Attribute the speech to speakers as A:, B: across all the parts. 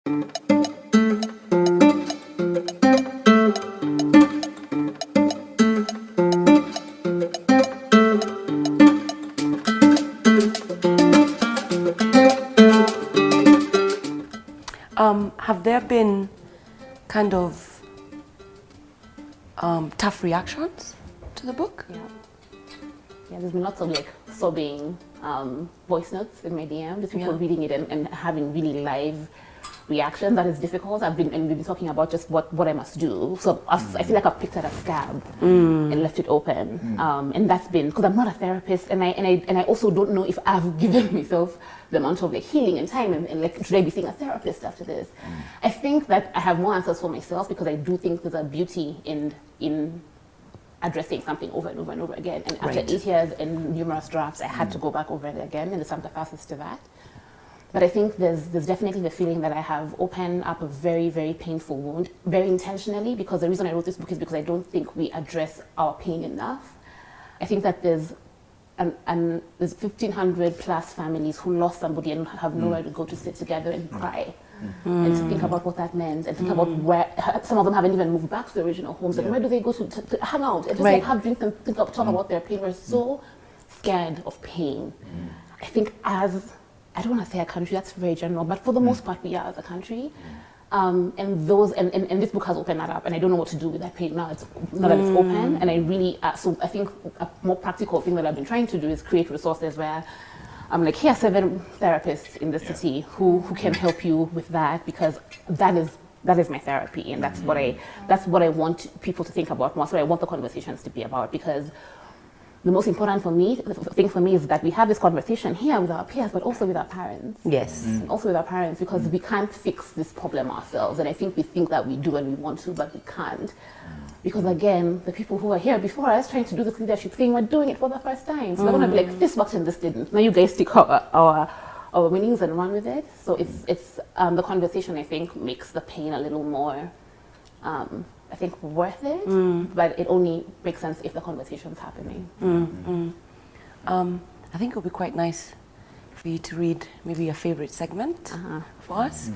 A: Have there been kind of tough reactions to the book?
B: Yeah, there's been lots of like sobbing voice notes in my DM. Just people reading it and having really live reactions. That is difficult. We've been talking about just what I must do. So I feel like I've picked at a scab and left it open. And that's been because I'm not a therapist, and I also don't know if I've given myself the amount of like healing and time and like should I be seeing a therapist after this? I think that I have more answers for myself because I do think there's a beauty in addressing something over and over and over again. And after 8 years and numerous drafts, I had to go back over it again, and there's some catharsis to that. But I think there's definitely the feeling that I have opened up a very, very painful wound, very intentionally, because the reason I wrote this book is because I don't think we address our pain enough. I think that there's 1,500 plus families who lost somebody and have nowhere to go to sit together and cry. And to think about what that meant, and think about where some of them haven't even moved back to their original homes, and where do they go to hang out and just like have drinks and talk about their pain. We're so scared of pain. I think as, I don't want to say a country, that's very general, but for the most part we are as a country. And this book has opened that up, and I don't know what to do with that pain now that it's open. And I really, so I think a more practical thing that I've been trying to do is create resources where I'm like, here are 7 therapists in the city who can help you with that, because that is my therapy, and that's what I want people to think about more. That's what I want the conversations to be about, because the most important thing for me is that we have this conversation here with our peers, but also with our parents.
A: Yes.
B: And also with our parents, because we can't fix this problem ourselves. And I think we think that we do and we want to, but we can't. Because again, the people who are here before us trying to do this leadership thing were doing it for the first time. So they're gonna be like, this worked and this didn't. Now you guys take our winnings and run with it. So it's the conversation, I think, makes the pain a little more, I think, worth it. But it only makes sense if the conversation's happening.
A: I think it would be quite nice for you to read maybe a favorite segment for us,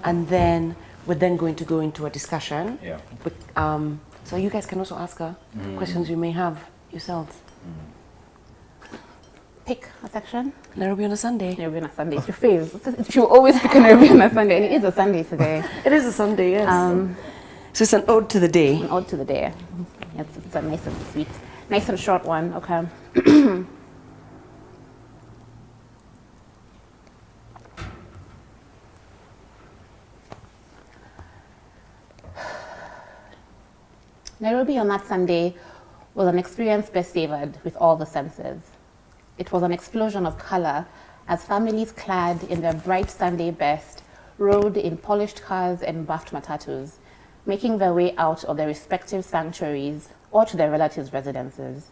A: and then we're then going to go into a discussion. So you guys can also ask her questions you may have yourselves.
B: Pick a section.
A: Nairobi on a Sunday.
B: Nairobi on a Sunday. It's your fave. She'll always pick a Nairobi on a Sunday, and it is a Sunday today.
A: It is a Sunday, yes. So it's an ode to the day.
B: An ode to the day. It's a nice and sweet, nice and short one. Okay. Nairobi on that Sunday was an experience best savored with all the senses. It was an explosion of color as families clad in their bright Sunday best rode in polished cars and buffed matatus, making their way out of their respective sanctuaries or to their relatives' residences.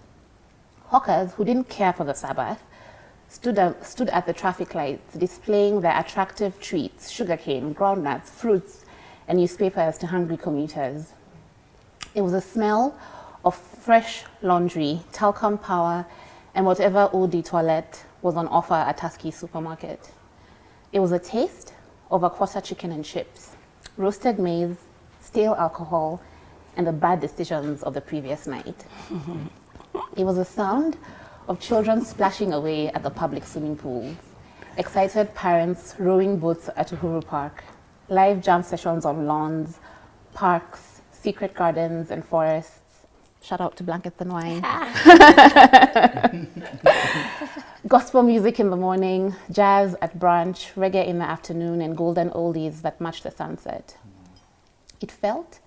B: Hawkers who didn't care for the Sabbath stood at the traffic lights, displaying their attractive treats, sugarcane, groundnuts, fruits, and newspapers to hungry commuters. It was a smell of fresh laundry, talcum power, and whatever eau de toilette was on offer at Tusky's supermarket. It was a taste of a quarter chicken and chips, roasted maize, stale alcohol, and the bad decisions of the previous night. It was a sound of children splashing away at the public swimming pools, excited parents rowing boats at Uhuru Park, live jam sessions on lawns, parks, secret gardens and forests. Shout out to Blankets and Wine. Gospel music in the morning, jazz at brunch, reggae in the afternoon, and golden oldies that matched the sunset. It felt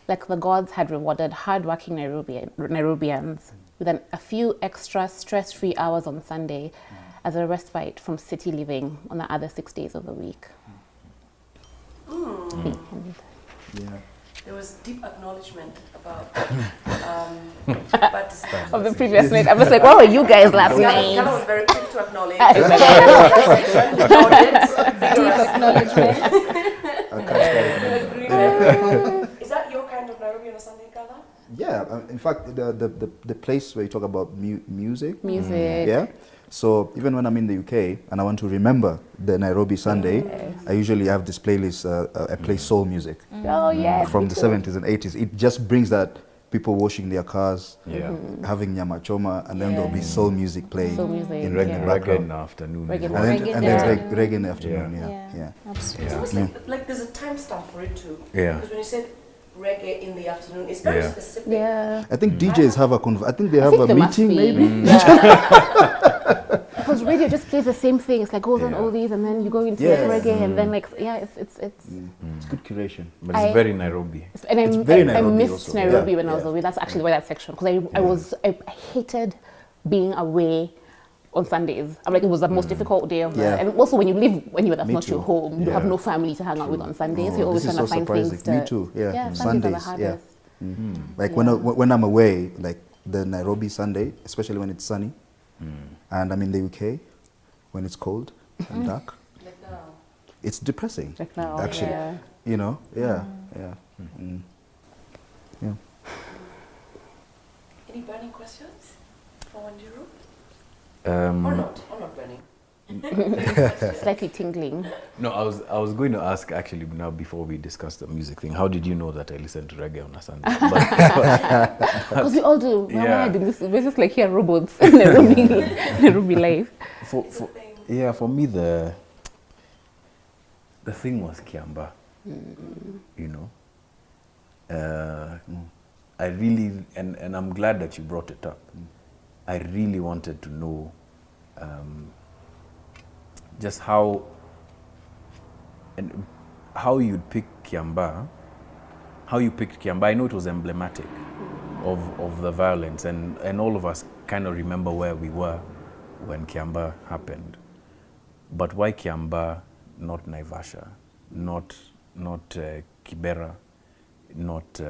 B: like the gods had rewarded hard-working Nairobians with a few extra stress-free hours on Sunday as a respite from city living on the other 6 days of the week.
A: There was deep acknowledgement about
B: of the previous night. I was like, what were you guys last night?
A: Ngala was very quick to acknowledge. Is that your kind of Nairobi on a Sunday, Ngala?
C: Yeah, in fact, the place where you talk about music.
B: Music.
C: Yeah. So even when I'm in the UK and I want to remember the Nairobi Sunday, I usually have this playlist, I play soul music from the 70s and 80s. It just brings that people washing their cars, having nyama choma, and then there'll be soul music playing in
D: reggae in the afternoon.
C: Reggae in the afternoon,
A: Absolutely. It's almost like there's a timestamp for it too.
D: Yeah.
A: Because when you said reggae in the afternoon, it's very specific.
B: Yeah.
C: I think DJs have I think they have a meeting maybe.
B: Because radio just plays the same thing. It's like goes on oldies and then you go into reggae and then like it's
C: good curation.
D: But it's very Nairobi.
B: And I missed
C: also.
B: Nairobi when I was away. That's actually why that section, because I hated being away on Sundays. I'm like, it was the most difficult day of the and also when you live anywhere that's not your home, you have no family to hang out with on Sundays. So you're always trying to find things to.
C: Me too. Yeah.
B: Sundays are the hardest.
C: Like when I'm away, like the Nairobi Sunday, especially when it's sunny, and I'm in the UK, when it's cold and dark,
A: Like now.
C: it's depressing.
B: Like now,
C: actually, you know, yeah.
A: Any burning questions for Wanjiru?
D: Or
A: not burning.
B: Slightly tingling.
D: No, I was going to ask actually now before we discuss the music thing. How did you know that I listened to reggae on a Sunday?
B: Because we all do. We're just like here robots in Nairobi life.
D: For me the thing was Kiamba. You know. I really and I'm glad that you brought it up. I really wanted to know just how you'd pick Kiamba, how you picked Kiamba. I know it was emblematic of the violence, and all of us kind of remember where we were when Kiamba happened. But why Kiamba, not Naivasha, not Kibera, not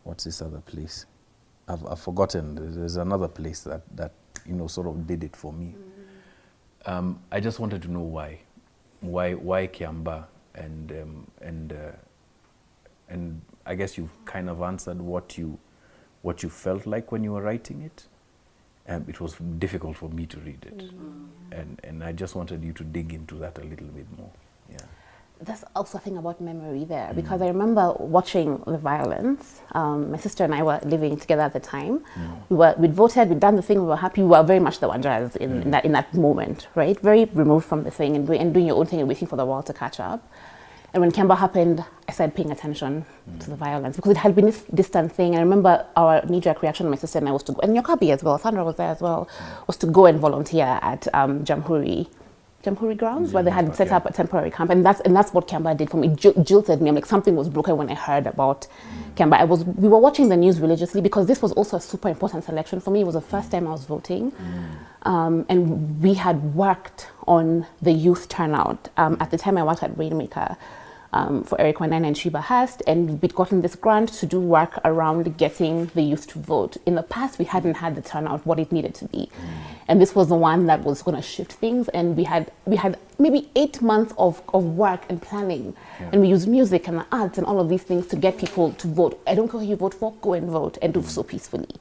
D: what's this other place? I've forgotten. There's another place that sort of did it for me. I just wanted to know why Kiamba, and I guess you've kind of answered what you felt like when you were writing it. It was difficult for me to read it, and I just wanted you to dig into that a little bit more. Yeah.
B: That's also a thing about memory there, because I remember watching the violence. My sister and I were living together at the time. We'd voted, we'd done the thing, we were happy. We were very much the Wanderers in that moment, right? Very removed from the thing and doing your own thing and waiting for the world to catch up. And when Kiamba happened, I started paying attention to the violence because it had been this distant thing. I remember our knee-jerk reaction, my sister and I, was to go, and Yokabi as well, Sandra was there as well, was to go and volunteer at Jamhuri grounds where they had set up a temporary camp, and that's what Kiamba did for me. Jilted me. I'm like, something was broken when I heard about Kiamba. We were watching the news religiously because this was also a super important selection for me. It was the first time I was voting, and we had worked on the youth turnout. At the time, I worked at Rainmaker for Eric Koinange and Shiba Hurst, and we'd gotten this grant to do work around getting the youth to vote. In the past, we hadn't had the turnout what it needed to be, and this was the one that was going to shift things. And we had maybe 8 months of work and planning, and we used music and the arts and all of these things to get people to vote. I don't care who you vote for, go and vote, and do so peacefully.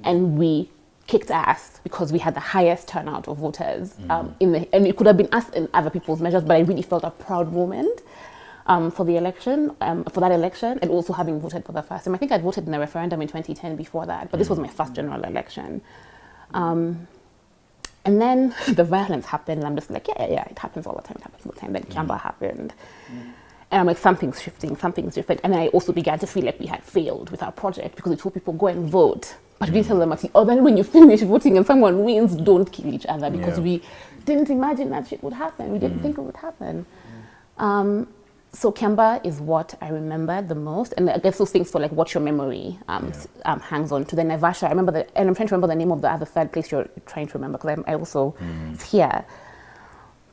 B: And we kicked ass because we had the highest turnout of voters and it could have been us in other people's measures, but I really felt a proud moment. For that election, and also having voted for the first time. I think I'd voted in a referendum in 2010 before that, but this was my first general election. And then the violence happened, and I'm just like, yeah, it happens all the time, Then Kiamba happened. And I'm like, something's shifting, something's different. And then I also began to feel like we had failed with our project because we told people, go and vote. But we didn't tell them, then when you finish voting and someone wins, don't kill each other, because we didn't imagine that shit would happen. We didn't think it would happen. So Kiamba is what I remember the most, and I guess those things for like what your memory hangs on to. The Naivasha, I remember and I'm trying to remember the name of the other third place you're trying to remember because I also it's here.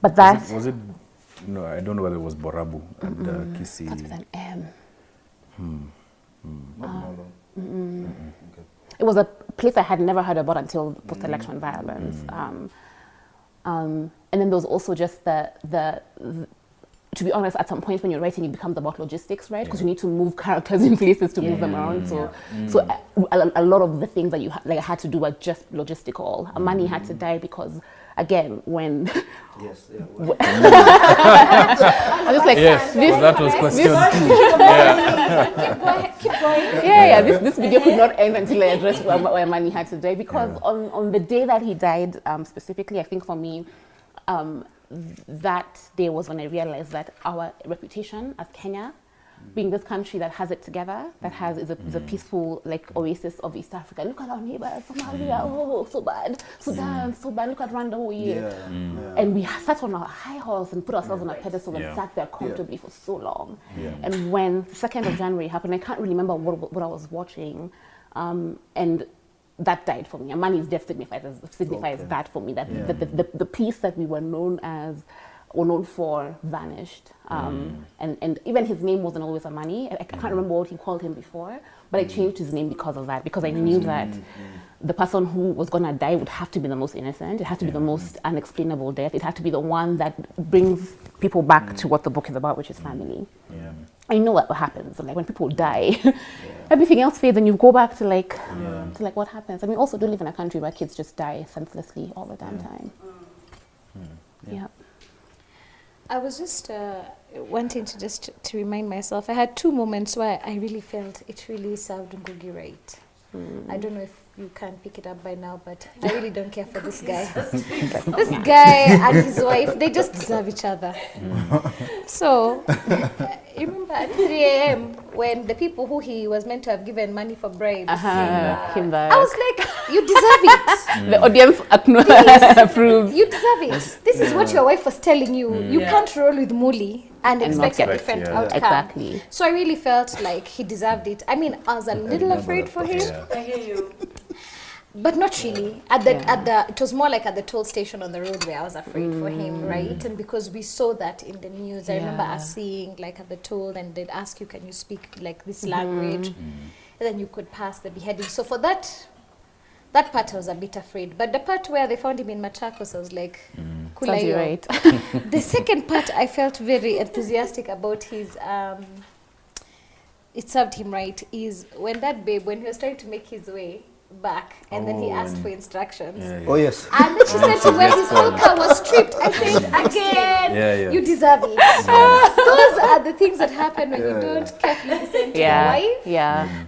B: But that
D: was it. No, I don't know whether it was Borabu and Kisi.
B: That's with an M. Okay. It was a place I had never heard about until post-election violence. And then there was also just the to be honest, at some point when you're writing, it becomes about logistics, right? Because you need to move characters in places to move them around. So, a lot of the things that I had to do were just logistical. Amani had to die because, again, when I was just like,
D: that was question 2.
E: Keep going.
B: This video could not end until I addressed why Amani had to die, because on the day that he died, specifically, I think for me, that day was when I realized that our reputation as Kenya, being this country that has it together, that is a peaceful oasis of East Africa. Look at our neighbors, Somalia, oh so bad, Sudan, so bad. Look at Rwanda, oh yeah. And we sat on our high horse and put ourselves on a pedestal and sat there comfortably for so long. And when the 2nd of January happened, I can't really remember what I was watching, and that died for me. Amani's death signifies that for me, that the peace that we were known for vanished. And even his name wasn't always Amani. I can't remember what he called him before, but I changed his name because of that, because I knew that the person who was going to die would have to be the most innocent. It had to be the most unexplainable death. It had to be the one that brings people back to what the book is about, which is family. I know what happens. Like when people die, everything else fades, and you go back to what happens. I mean, also do live in a country where kids just die senselessly all the damn time.
E: I was just wanting to remind myself. I had 2 moments where I really felt it really served Ngugi right. I don't know if you can pick it up by now, but I really don't care for this guy. This guy and his wife, they just deserve each other. So, you remember at 3 a.m. when the people who he was meant to have given money for bribes
B: came back.
E: I was like, you deserve it.
B: The audience approved.
E: You deserve it. This is what your wife was telling you. You can't roll with Muli and expect a different outcome.
B: Exactly.
E: So I really felt like he deserved it. I mean, I was a little afraid for him.
A: I hear you.
E: But not really. It was more like at the toll station on the road where I was afraid for him, right? And because we saw that in the news, I remember us seeing like at the toll, and they'd ask you, can you speak like this language? And then you could pass the beheading. So for that part I was a bit afraid. But the part where they found him in Machakos, I was like, Kulayo.
B: Right.
E: The second part I felt very enthusiastic about his it served him right, is when that babe, when he was trying to make his way back, and then he asked for instructions.
C: Oh yes.
E: And then she said to when his whole car was stripped, I said again, you deserve it. Those are the things that happen when you don't carefully listen to your wife.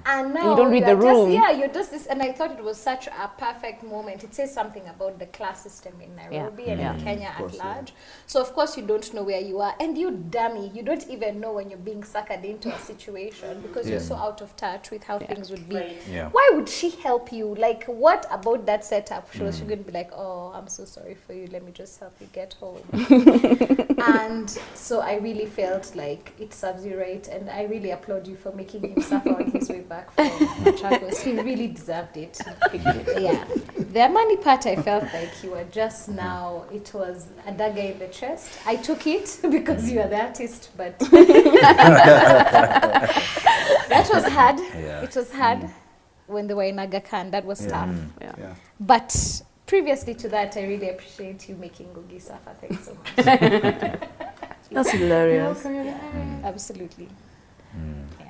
E: And now
B: you don't read the room.
E: You're just this, and I thought it was such a perfect moment. It says something about the class system in Nairobi and in Kenya at large. So of course you don't know where you are, and you dummy, you don't even know when you're being suckered into a situation because you're so out of touch with how things would be. Why would she help you? Like, what about that setup? She shouldn't be like, oh, I'm so sorry for you, let me just help you get home. And so I really felt like it serves you right, and I really applaud you for making him suffer on his way back from Machakos. He really deserved it. The money part, I felt like you were just now, it was a dagger in the chest. I took it because you are the artist, but that was hard. It was hard. When they were in Aga Khan, that was tough. But previously to that, I really appreciate you making Ngugi suffer. Thanks so much.
A: That's hilarious.
E: Absolutely.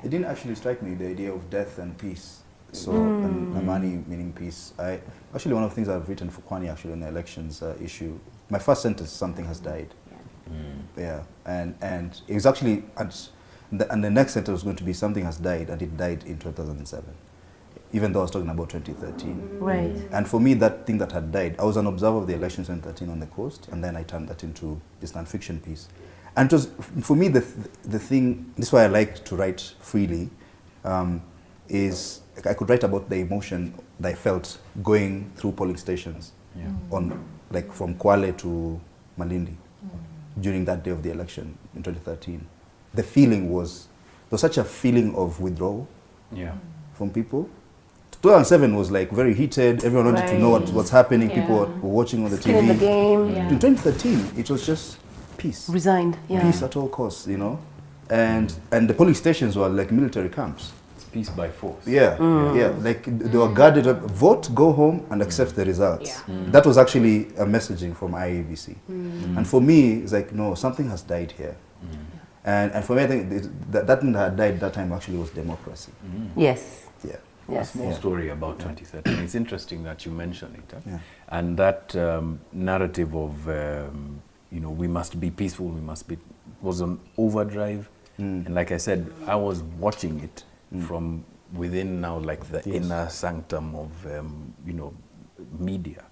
C: It didn't actually strike me, the idea of death and peace. So, and Amani meaning peace. Actually, one of the things I've written for Kwani actually on the elections issue, my first sentence, something has died. And it was actually, and the next sentence was going to be something has died, and it died in 2007. Even though I was talking about 2013.
A: Right.
C: And for me, that thing that had died, I was an observer of the elections in 2013 on the coast, and then I turned that into this non-fiction piece. And it was, for me, the thing, this is why I like to write freely, is I could write about the emotion that I felt going through polling stations on, like from Kwale to Malindi during that day of the election in 2013. The feeling was, there was such a feeling of withdrawal from people. 2007 was like very heated. Everyone wanted to know what's happening. People were watching on the TV.
A: In the game.
C: In 2013, it was just peace.
A: Resigned.
C: Peace at all costs, you know. And the polling stations were like military camps.
D: It's peace by force.
C: Like they were guarded up. Vote, go home, and accept the results. That was actually a messaging from IEBC. And for me, it's like, no, something has died here. And for me, I think that thing that had died that time actually was democracy.
A: Yes.
C: Yeah.
A: Yes.
D: A small story about 2013. It's interesting that you mention it. And that narrative of, we must be peaceful, was on overdrive. And like I said, I was watching it from within now, like the inner sanctum of, media.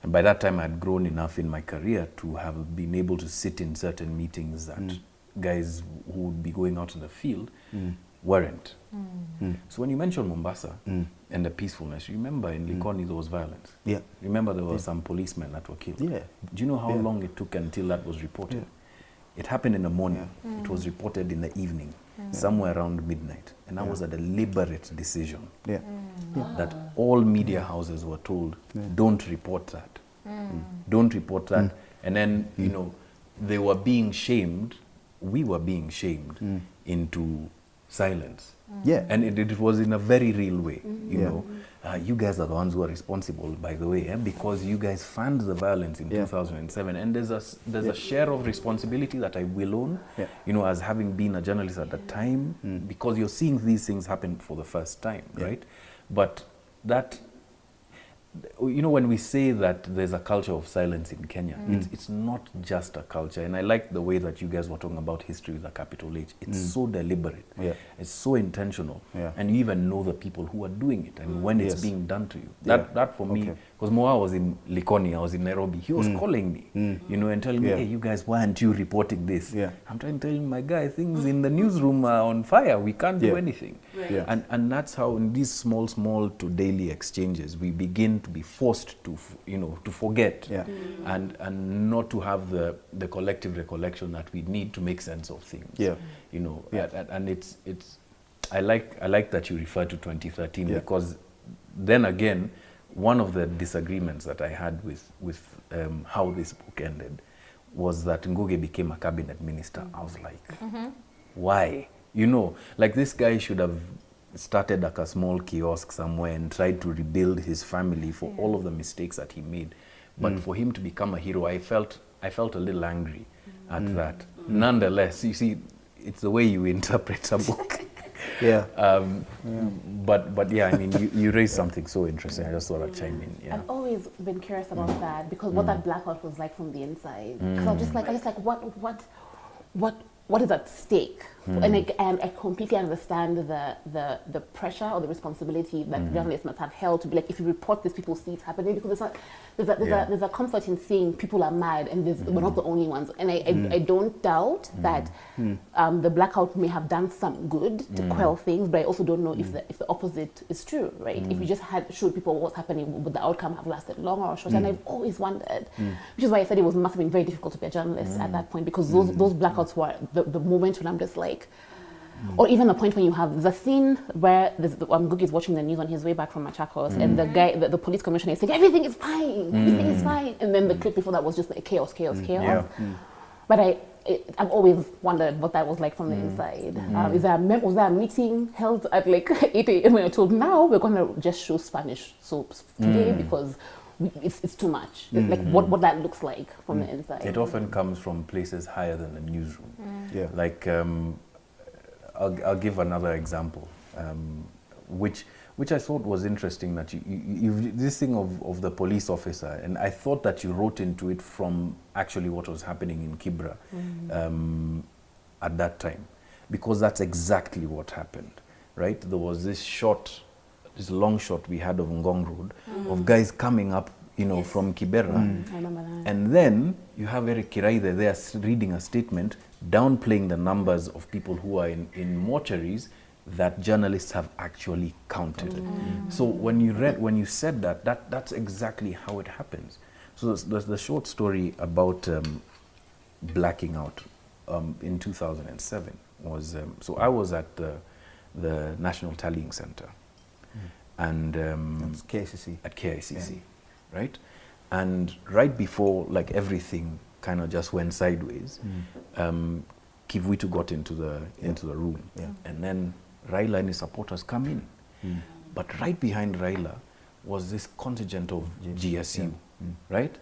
D: And by that time, I had grown enough in my career to have been able to sit in certain meetings that guys who would be going out in the field weren't. So when you mention Mombasa and the peacefulness, you remember in Likoni there was violence. Yeah. Remember there were some policemen that were killed. Yeah. Do you know how long it took until that was reported? It happened in the morning. It was reported in the evening, somewhere around midnight. And that was a deliberate decision that all media houses were told, don't report that. Don't report that. And then, they were being shamed, we were being shamed into silence. And it was in a very real way, you know. You guys are the ones who are responsible, by the way, because you guys fanned the violence in 2007. And there's a share of responsibility that I will own, as having been a journalist at the time, because you're seeing these things happen for the first time, right? But that, when we say that there's a culture of silence in Kenya, it's not just a culture. And I like the way that you guys were talking about history with a capital H. It's so deliberate. It's so intentional. And you even know the people who are doing it and when it's being done to you. That for me, because Moa was in Likoni, I was in Nairobi, he was calling me, and telling me, hey, you guys, why aren't you reporting this? I'm trying to tell him, my guy, things in the newsroom are on fire. We can't do anything. And that's how in these small to daily exchanges, we begin to be forced to, to forget and not to have the collective recollection that we need to make sense of things. And it's I like that you refer to 2013 because then again, one of the disagreements that I had with how this book ended was that Ngugi became a cabinet minister. I was like, why? Like this guy should have started like a small kiosk somewhere and tried to rebuild his family for all of the mistakes that he made. But for him to become a hero, I felt a little angry at that. Nonetheless, you see, it's the way you interpret a book. But yeah, I mean, you raised something so interesting. I just thought I'd chime in.
B: I've always been curious about that because what that blackout was like from the inside. Because I was just like, what is at stake? And I completely understand the pressure or the responsibility that journalists must have held to be like, if you report this, people see it's happening, because there's a comfort in seeing people are mad and we're not the only ones. And I don't doubt that the blackout may have done some good to quell things, but I also don't know if the opposite is true, right? If you just had showed people what was happening, would the outcome have lasted longer or shorter? And I've always wondered, which is why I said it must have been very difficult to be a journalist at that point, because those blackouts were the moment when I'm just like, or even the point when you have the scene where Ngugi is watching the news on his way back from Machakos, and the guy, the police commissioner is saying, everything is fine, everything is fine. And then the clip before that was just like chaos. But I've always wondered what that was like from the inside. Was there a meeting held at like 8 a.m. when I told, now we're going to just show Spanish soaps today because it's too much. Like what that looks like from the inside.
D: It often comes from places higher than the newsroom. Like, I'll give another example, which I thought was interesting, that you this thing of the police officer, and I thought that you wrote into it from actually what was happening in Kibra at that time, because that's exactly what happened, right? There was this long shot we had of Ngong Road of guys coming up, from Kibera.
B: I remember that.
D: And then you have Eric Kiraithe there reading a statement downplaying the numbers of people who are in mortuaries that journalists have actually counted. So when you said that's exactly how it happens. So the short story about blacking out in 2007 was, so I was at the National Tallying Center, and
C: that's KICC.
D: At KICC, right? And right before, like, everything kind of just went sideways, Kivuitu got into the room, and then Raila and his supporters come in. But right behind Raila was this contingent of GSU, right?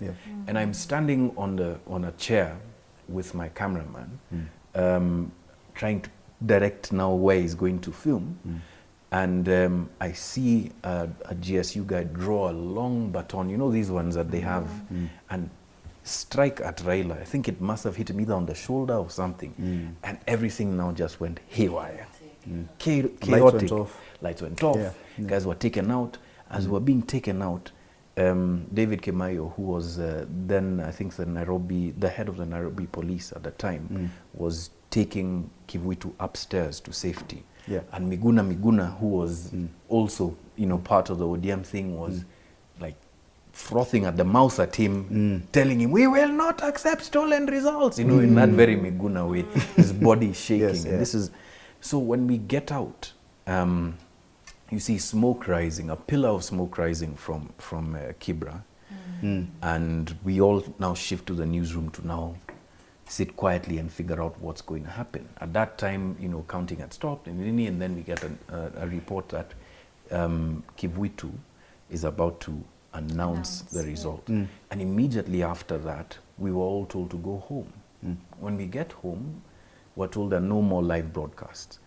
D: And I'm standing on a chair with my cameraman, trying to direct now where he's going to film. And I see a GSU guy draw a long baton, you know these ones that they have, and strike at Raila. I think it must have hit him either on the shoulder or something. And everything now just went haywire. Chaotic. Lights went off. Guys were taken out. As were being taken out, David Kemayo, who was then, I think, the head of the Nairobi police at the time, was taking Kivuitu upstairs to safety. And Miguna, who was also, you know, part of the ODM thing, was like frothing at the mouth at him, telling him, "We will not accept stolen results," you know, in that very Miguna way, his body shaking. And this is, so when we get out, you see smoke rising, a pillar of smoke rising from Kibra, and we all now shift to the newsroom to now sit quietly and figure out what's going to happen. At that time, you know, counting had stopped, and then we get a report that Kivuitu is about to announce the result. And immediately after that, we were all told to go home. When we get home, we're told there are no more live broadcasts,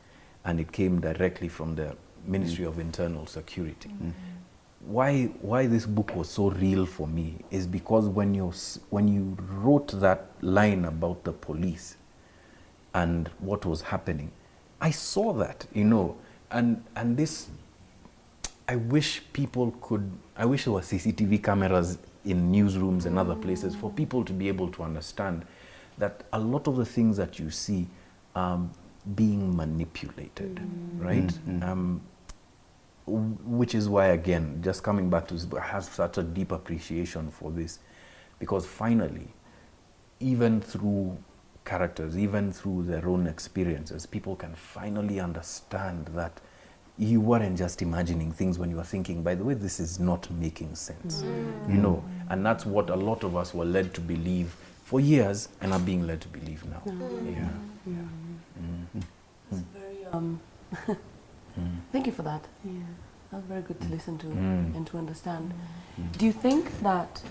D: and it came directly from the Ministry of Internal Security. Why this book was so real for me is because when you wrote that line about the police and what was happening, I saw that, you know, and this, I wish there were CCTV cameras in newsrooms and other places for people to be able to understand that a lot of the things that you see are being manipulated, right? Which is why, again, just coming back to this, I have such a deep appreciation for this, because finally, even through characters, even through their own experiences, people can finally understand that you weren't just imagining things when you were thinking, by the way, this is not making sense, you know, and that's what a lot of us were led to believe for years and are being led to believe now.
A: It's very, thank you for that. That was very good to listen to and to understand. Do you think that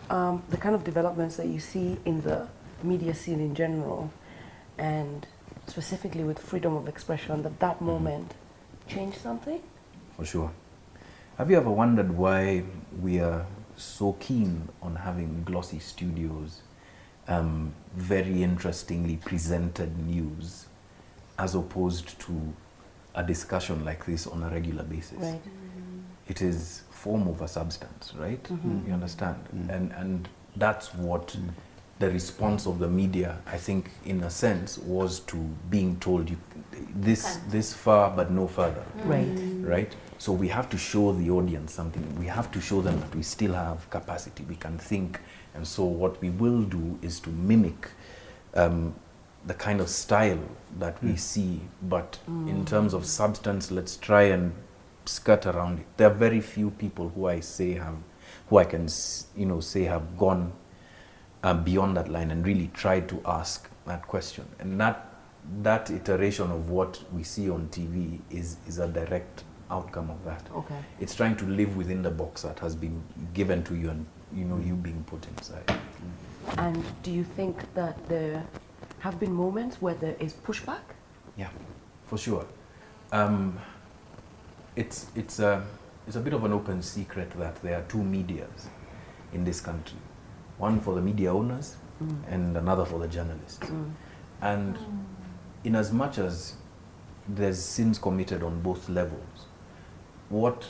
A: the kind of developments that you see in the media scene in general, and specifically with freedom of expression, that moment changed something?
D: For sure. Have you ever wondered why we are so keen on having glossy studios, very interestingly presented news, as opposed to a discussion like this on a regular basis?
A: Right.
D: It is form over substance, right? You understand? And that's what the response of the media, I think, in a sense, was to being told this far but no further. Right? So we have to show the audience something. We have to show them that we still have capacity, we can think. And so what we will do is to mimic the kind of style that we see, but in terms of substance, let's try and skirt around it. There are very few people who I can say have gone beyond that line and really tried to ask that question. And that iteration of what we see on TV is a direct outcome of that.
A: Okay.
D: It's trying to live within the box that has been given to you, and you being put inside.
A: And do you think that there have been moments where there is pushback?
D: Yeah, for sure. It's a bit of an open secret that there are two medias in this country. One for the media owners and another for the journalists. And in as much as there's sins committed on both levels, what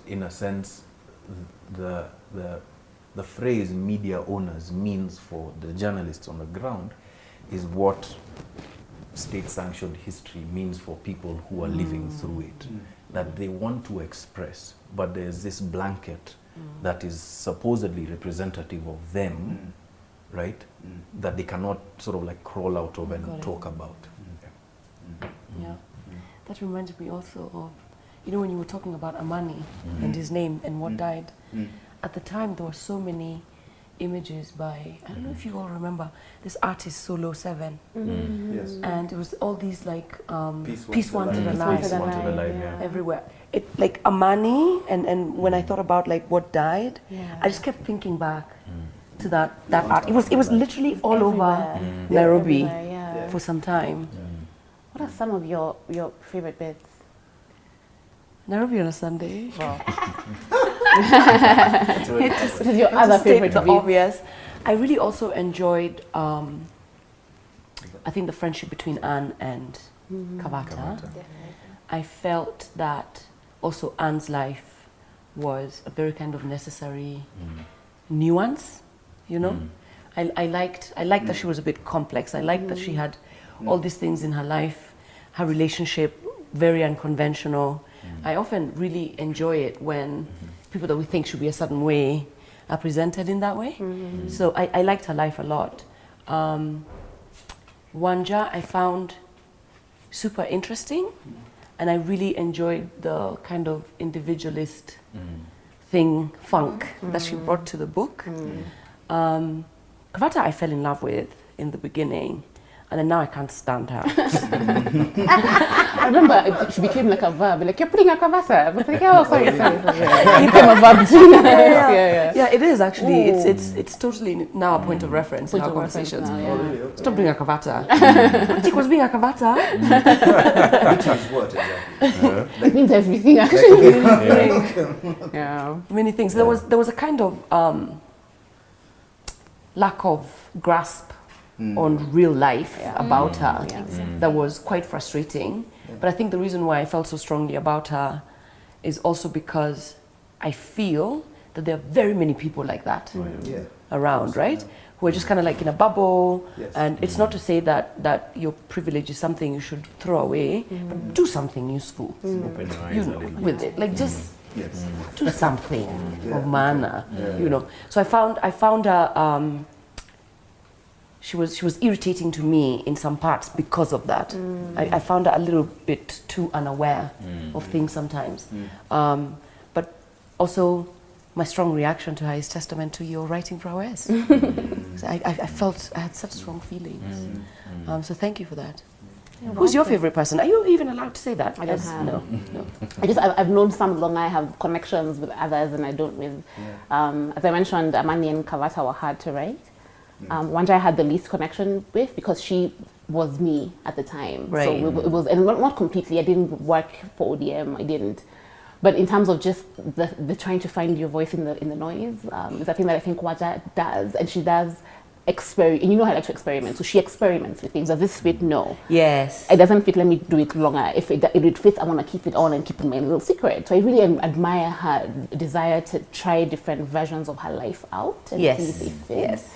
D: in a sense the phrase media owners means for the journalists on the ground is what state-sanctioned history means for people who are living through it. That they want to express, but there's this blanket that is supposedly representative of them, right? That they cannot sort of like crawl out of and talk about.
A: That reminds me also of, when you were talking about Amani and his name and what died, at the time there were so many images by, I don't know if you all remember, this artist Solo 7.
C: Yes.
A: And it was all these like
C: Peace
A: Wanted Alive
D: Yeah.
A: everywhere. It like Amani, and when I thought about like what died, I just kept thinking back to that art. It was literally all over Nairobi. for some time.
B: What are some of your favorite bits?
A: Nairobi on a Sunday.
B: Wow.
A: What
B: is your other favorite bit?
A: Obvious. I really also enjoyed, I think, the friendship between Anne and Kavata. I felt that also Anne's life was a very kind of necessary nuance, you know. I liked that she was a bit complex. I liked that she had all these things in her life, her relationship, very unconventional. I often really enjoy it when people that we think should be a certain way are presented in that way. So I liked her life a lot. Wanja I found super interesting, and I really enjoyed the kind of individualist funk that she brought to the book. Kavata I fell in love with in the beginning, and then now I can't stand her.
B: I remember she became like a verb, like, you're putting a Kavata. I was like, oh, sorry. It became a verb too.
A: Yeah, it is actually. It's totally now a point of reference in our conversations. Stop being a Kavata. Chick was being a Kavata.
C: Which is what exactly?
B: It means everything, actually.
A: Many things. There was a kind of lack of grasp on real life about her that was quite frustrating. But I think the reason why I felt so strongly about her is also because I feel that there are very many people like that around, right? Who are just kind of like in a bubble. And it's not to say that your privilege is something you should throw away, but do something useful with it. Like just do something of manner, you know. So I found her. She was irritating to me in some parts because of that. I found her a little bit too unaware of things sometimes. But also, my strong reaction to her is testament to your writing prowess. So I felt I had such strong feelings. So thank you for that. Who's your favorite person? Are you even allowed to say that?
B: I don't have.
A: No.
B: I've known some long. I have connections with others, and I don't with. As I mentioned, Amani and Kavata were hard to write. Wanja I had the least connection with because she was me at the time.
A: Right.
B: So it was, and not completely. I didn't work for ODM. I didn't. But in terms of just the trying to find your voice in the noise, is a thing that I think Wanja does, and she does experiment. You know, I like to experiment. So she experiments with things. Does this fit? No.
A: Yes.
B: It doesn't fit. Let me do it longer. If it fits, I want to keep it on and keep it my little secret. So I really admire her desire to try different versions of her life out and see if they fit.
A: Yes.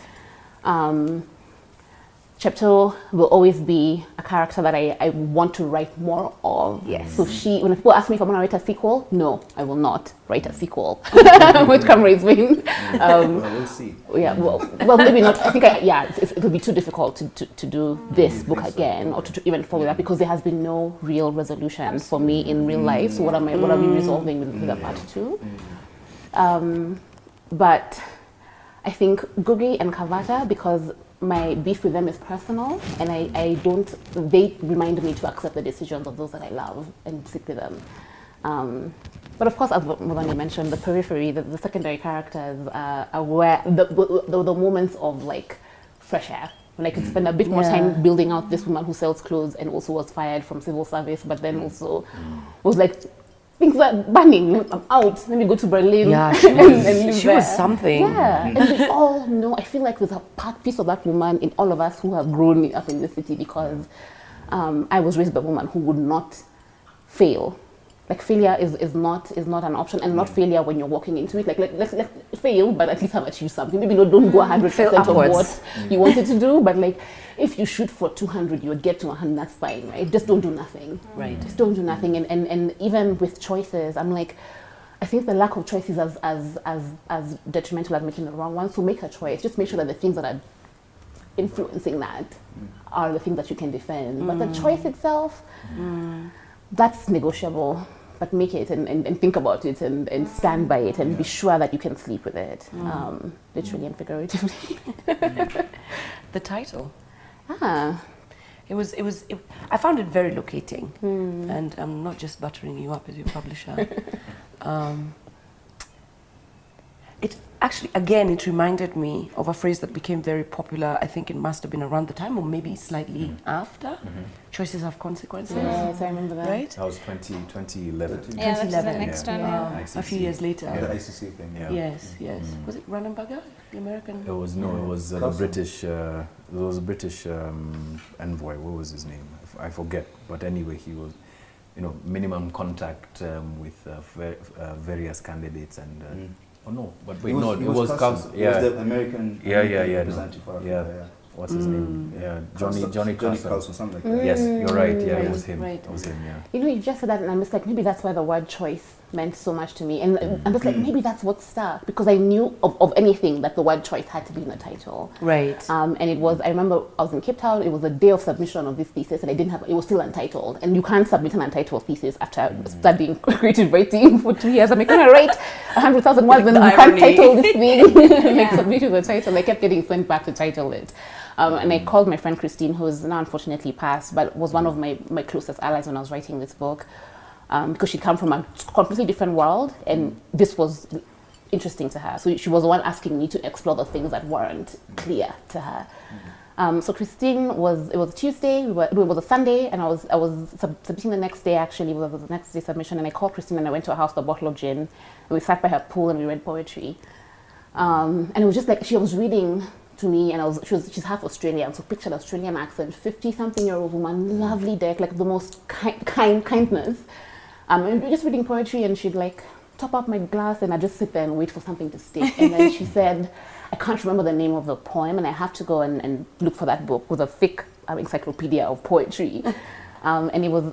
B: Chepto will always be a character that I want to write more of.
A: Yes.
B: So when people ask me if I'm going to write a sequel, no, I will not write a sequel. With Camera is being.
C: We'll see.
B: Yeah, well, maybe not. I think, it would be too difficult to do this book again or to even follow that because there has been no real resolution for me in real life. So what are we resolving with the part 2? But I think Gugi and Kavata, because my beef with them is personal, and they remind me to accept the decisions of those that I love and stick with them. But of course, as Muthoni mentioned, the periphery, the secondary characters are where the moments of like fresh air. When I could spend a bit more time building out this woman who sells clothes and also was fired from civil service, but then also was like, things are burning. I'm out. Let me go to Berlin.
A: Yeah, she was something.
B: Yeah, and we all know. I feel like there's a piece of that woman in all of us who have grown up in this city because I was raised by a woman who would not fail. Like failure is not an option, and not failure when you're walking into it. Like let's fail, but at least have achieved something. Maybe don't go 100% of what you wanted to do, but like if you shoot for 200, you would get to 100. That's fine, right? Just don't do nothing.
A: Right.
B: Just don't do nothing. And even with choices, I'm like, I think the lack of choice is as detrimental as making the wrong one. So make a choice. Just make sure that the things that are influencing that are the things that you can defend. But the choice itself, that's negotiable. But make it and think about it and stand by it and be sure that you can sleep with it, literally and figuratively.
A: The title.
B: It
A: I found it very locating, and I'm not just buttering you up as your publisher. actually, again, it reminded me of a phrase that became very popular. I think it must have been around the time, or maybe slightly after. Choices have consequences.
B: Yes, I remember that.
A: Right?
D: That was 2011.
E: Yeah, that's the
A: 2011.
E: next one.
A: Wow.
E: Yeah.
A: A few years later.
C: The ICC thing.
D: Yeah.
A: Yes, yes. Was it Ranenberger, the American?
D: It was no, it was the
C: Custom.
D: British. There was a British envoy. What was his name? I forget. But anyway, he was, minimum contact with various candidates and. Oh no, but wait, no, it was
C: Custom.
D: yeah,
C: It was the American
D: yeah,
C: representative for
D: yeah.
C: Africa,
D: What's his name? Yeah, Johnny Carson.
C: Carson, something like that.
D: Yes, you're right. Yeah,
A: Right,
D: it was him.
A: right.
D: It was him. Yeah.
B: You just said that, and I'm just like, maybe that's why the word choice meant so much to me. And I'm just like, maybe that's what stuck, because I knew of anything that the word choice had to be in the title.
A: Right.
B: And it was, I remember I was in Cape Town, it was the day of submission of this thesis, and it was still untitled. And you can't submit an untitled thesis after studying creative writing for 2 years. I'm like, can I write 100,000 words and you can't title this thing? Like, submitting the title. I kept getting sent back to title it. And I called my friend Christine, who is now unfortunately passed, but was one of my closest allies when I was writing this book, because she'd come from a completely different world, and this was interesting to her. So she was the one asking me to explore the things that weren't clear to her. So Christine it was Tuesday, it was a Sunday, and I was submitting the next day, actually. It was the next day submission, and I called Christine and I went to her house with a bottle of gin, and we sat by her pool and we read poetry. And it was just like, she was reading to me, and she's half Australian, so picture the Australian accent, 50-something-year-old woman, lovely deck, like the most kindness. And we were just reading poetry, and she'd like top up my glass, and I'd just sit there and wait for something to stick. And then she said, I can't remember the name of the poem, and I have to go and look for that book with a thick encyclopedia of poetry. And it was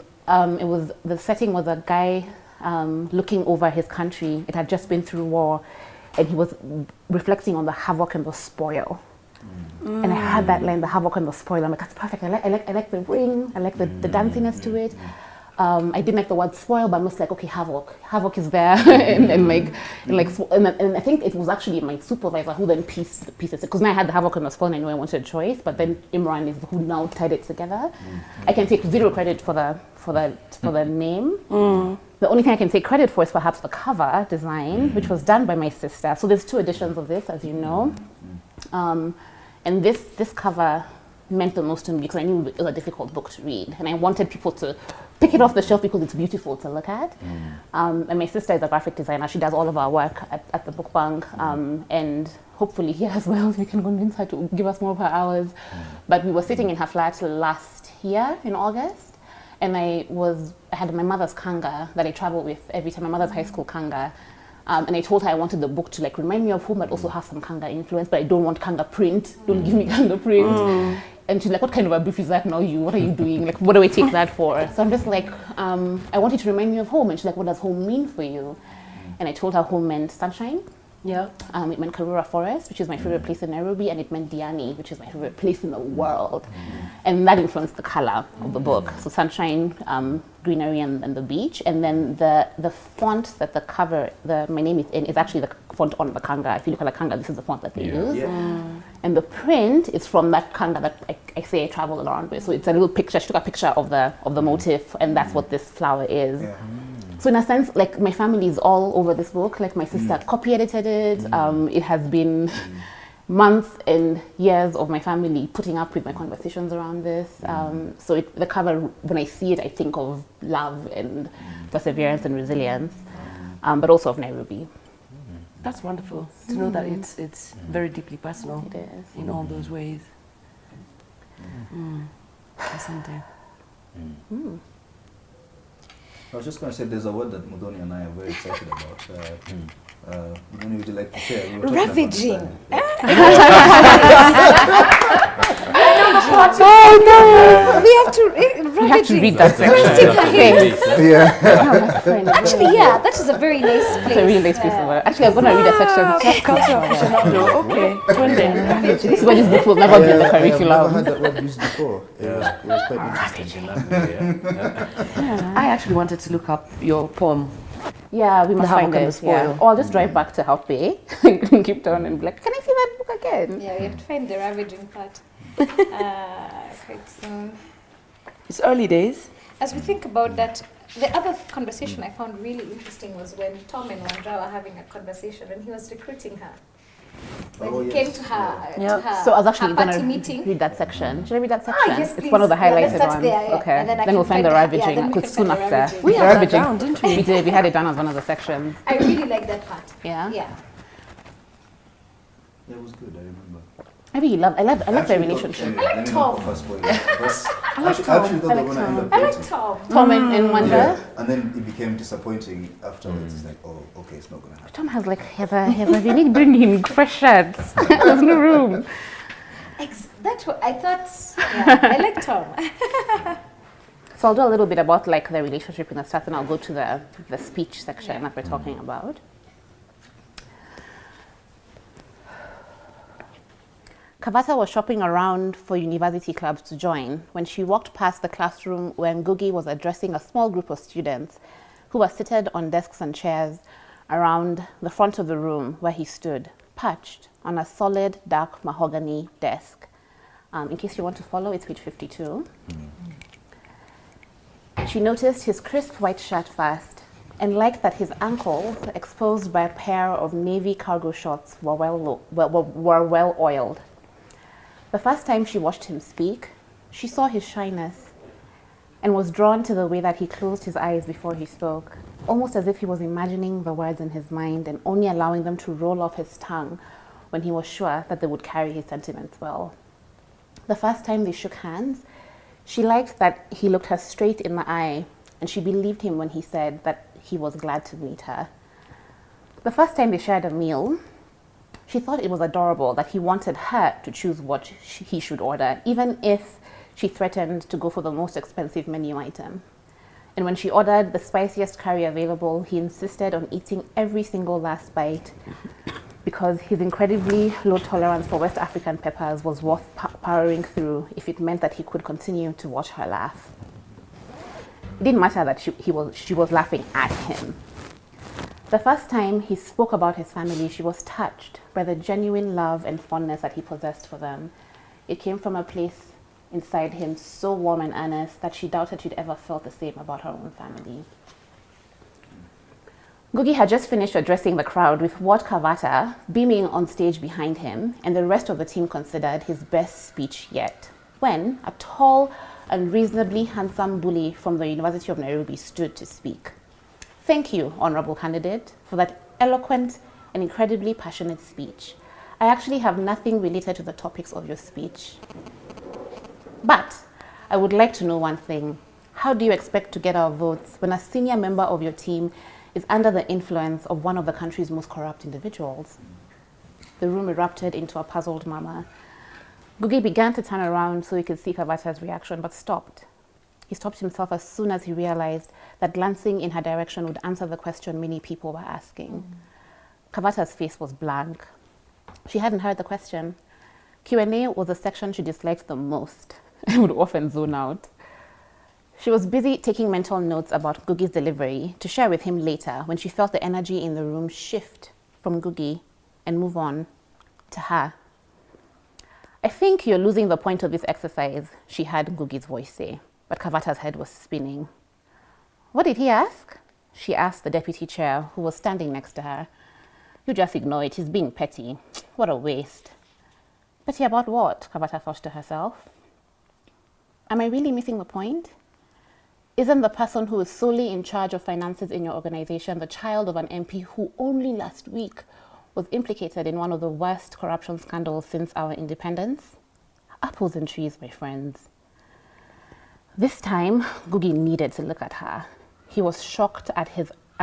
B: the setting was a guy looking over his country. It had just been through war, and he was reflecting on the havoc and the spoil. And I had that line, the havoc and the spoil. I'm like, that's perfect. I like the ring. I like the danciness to it. I didn't like the word spoil, but I'm just like, okay, havoc is there, and I think it was actually my supervisor who then pieced the pieces, because now I had the havoc and the spoil, and I knew I wanted a choice, but then Imran is who now tied it together. I can take zero credit for the name. The only thing I can take credit for is perhaps the cover design, which was done by my sister. So there's 2 editions of this, as you know. And this cover meant the most to me because I knew it was a difficult book to read, and I wanted people to pick it off the shelf because it's beautiful to look at. And my sister is a graphic designer. She does all of our work at the book bank, and hopefully here as well, we can convince her to give us more of her hours. But we were sitting in her flat last year in August, and I had my mother's kanga that I travel with every time, my mother's high school kanga. And I told her I wanted the book to like remind me of home, but also have some kanga influence, but I don't want kanga print. Don't give me kanga print. And she's like, what kind of a brief is that now? What are you doing? Like, what do I take that for? So I'm just like, I want it to remind me of home. And she's like, what does home mean for you? And I told her home meant sunshine.
A: Yeah.
B: It meant Karura Forest, which is my favorite place in Nairobi, and it meant Diani, which is my favorite place in the world. And that influenced the color of the book. So sunshine, greenery, and the beach. And then the font that the cover, my name is in, is actually the font on the kanga. If you look at the kanga, this is the font that they use. And the print is from that kanga that I say I travel around with. So it's a little picture. She took a picture of the motif, and that's what this flower is. So in a sense, like my family is all over this book. Like my sister copy edited it. It has been months and years of my family putting up with my conversations around this. So the cover, when I see it, I think of love and perseverance and resilience, but also of Nairobi.
A: That's wonderful to know that it's very deeply personal.
B: It is.
A: In all those ways. Asante.
C: I was just going to say there's a word that Muthoni and I are very excited about. Muthoni, would you like to share? We were talking about this
E: Ravaging.
A: Oh no!
E: We have to
B: read that section.
E: Actually, yeah, that is a very nice place.
B: It's a really nice piece of work. Actually, I was going to read a section.
A: Culture aficionado. Okay.
B: This is why this book will never be in the
C: I've never
B: curriculum.
C: heard that word used before. It was quite interesting.
A: I actually wanted to look up your poem.
B: Yeah, we must
A: Havoc
B: find
A: and the
B: it.
A: Spoil.
B: Yeah. Or I'll just drive back to Havoc Bay in Cape Town and be like, can I see that book again?
E: Yeah, you have to find the ravaging part quite soon.
A: It's early days.
E: As we think about that, the other conversation I found really interesting was when Tom and Wanjiru were having a conversation and he was recruiting her. when he came to her,
B: So I was actually
E: her
B: going
E: party
B: to
E: meeting.
B: read that section. Should I read that section?
E: Yes,
B: it's
E: please.
B: one of the highlighted
E: let's start
B: ones.
E: there,
B: Okay.
E: And then,
B: then we'll find the ravaging.
E: then we
B: Because
E: can
B: soon
E: find the
B: after.
E: ravaging.
A: We
B: The
A: had that
B: ravaging.
A: down, didn't we?
B: We did. We had it down as one of the sections.
E: I really like that part.
B: Yeah?
E: Yeah.
C: That was good, I remember.
B: I really love their relationship.
E: I like Tom.
C: I actually thought they were going to end up
E: I like
C: dating.
E: Tom.
B: Tom and Wanda.
C: Yeah, and then it became disappointing afterwards. It's like, oh, okay, it's not going to happen.
B: Tom has like, he has a unique bringing fresh shirts. There's no room.
E: That's what I thought. Yeah, I like Tom.
B: So I'll do a little bit about like the relationship in the start, and I'll go to the speech section that we're talking about. Kavata was shopping around for university clubs to join when she walked past the classroom where Ngugi was addressing a small group of students who were seated on desks and chairs around the front of the room where he stood, perched on a solid dark mahogany desk. In case you want to follow, it's page 52. She noticed his crisp white shirt first and liked that his ankles, exposed by a pair of navy cargo shorts, were well oiled. The first time she watched him speak, she saw his shyness and was drawn to the way that he closed his eyes before he spoke, almost as if he was imagining the words in his mind and only allowing them to roll off his tongue when he was sure that they would carry his sentiments well. The first time they shook hands, she liked that he looked her straight in the eye, and she believed him when he said that he was glad to meet her. The first time they shared a meal, she thought it was adorable that he wanted her to choose what he should order, even if she threatened to go for the most expensive menu item. And when she ordered the spiciest curry available, he insisted on eating every single last bite because his incredibly low tolerance for West African peppers was worth powering through if it meant that he could continue to watch her laugh. It didn't matter that she was laughing at him. The first time he spoke about his family, she was touched by the genuine love and fondness that he possessed for them. It came from a place inside him so warm and earnest that she doubted she'd ever felt the same about her own family. Ngugi had just finished addressing the crowd with what Kavata, beaming on stage behind him, and the rest of the team considered his best speech yet, when a tall and reasonably handsome bully from the University of Nairobi stood to speak. Thank you, honorable candidate, for that eloquent and incredibly passionate speech. I actually have nothing related to the topics of your speech. But I would like to know one thing. How do you expect to get our votes when a senior member of your team is under the influence of one of the country's most corrupt individuals? The room erupted into a puzzled murmur. Ngugi began to turn around so he could see Kavata's reaction, but stopped. He stopped himself as soon as he realized that glancing in her direction would answer the question many people were asking. Kavata's face was blank. She hadn't heard the question. Q&A was the section she disliked the most and would often zone out. She was busy taking mental notes about Ngugi's delivery to share with him later when she felt the energy in the room shift from Ngugi and move on to her. I think you're losing the point of this exercise, she heard Ngugi's voice say, but Kavata's head was spinning. What did he ask? She asked the deputy chair, who was standing next to her. You just ignore it, he's being petty. What a waste. Petty about what? Kavata thought to herself. Am I really missing the point? Isn't the person who is solely in charge of finances in your organization the child of an MP who only last week was implicated in one of the worst corruption scandals since our independence? Apples and trees, my friends. This time, Ngugi needed to look at her. He was shocked at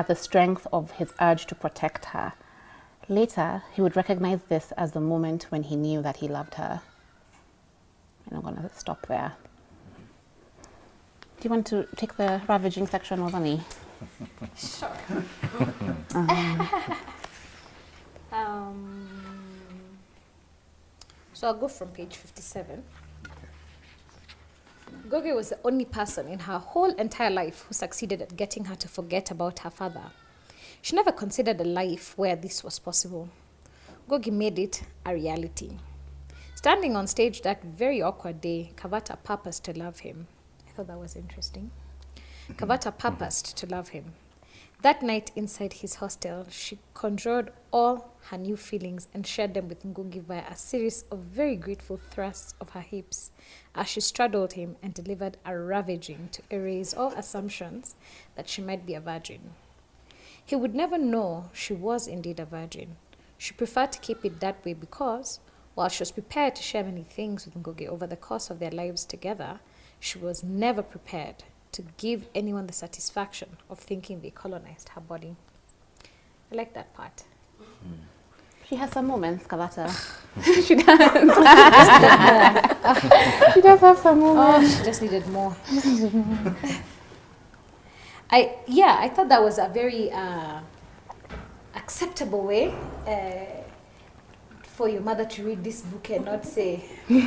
B: the strength of his urge to protect her. Later, he would recognize this as the moment when he knew that he loved her. And I'm going to stop there. Do you want to take the ravaging section, Muthoni?
E: Sure. So I'll go from page 57. Ngugi was the only person in her whole entire life who succeeded at getting her to forget about her father. She never considered a life where this was possible. Ngugi made it a reality. Standing on stage that very awkward day, Kavata purposed to love him. I thought that was interesting. Kavata purposed to love him. That night inside his hostel, she conjured all her new feelings and shared them with Ngugi via a series of very grateful thrusts of her hips as she straddled him and delivered a ravaging to erase all assumptions that she might be a virgin. He would never know she was indeed a virgin. She preferred to keep it that way because, while she was prepared to share many things with Ngugi over the course of their lives together, she was never prepared to give anyone the satisfaction of thinking they colonized her body. I like that part.
B: She has some moments, Kavata. She does. She does have some moments.
E: Oh, she just needed more. I thought that was a very acceptable way for your mother to read this book and not say, what?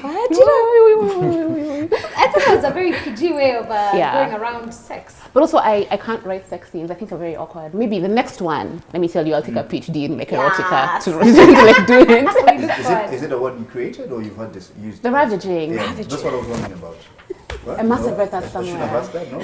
E: I thought that was a very PG way of going around sex.
B: But also, I can't write sex scenes. I think they're very awkward. Maybe the next one, let me tell you, I'll take a PhD in like erotica to like do it.
C: Is it a word you created or you've had this used?
B: The ravaging.
C: Yeah, that's what I was wondering about. What?
B: I must have read that somewhere.
C: I should have asked that, no?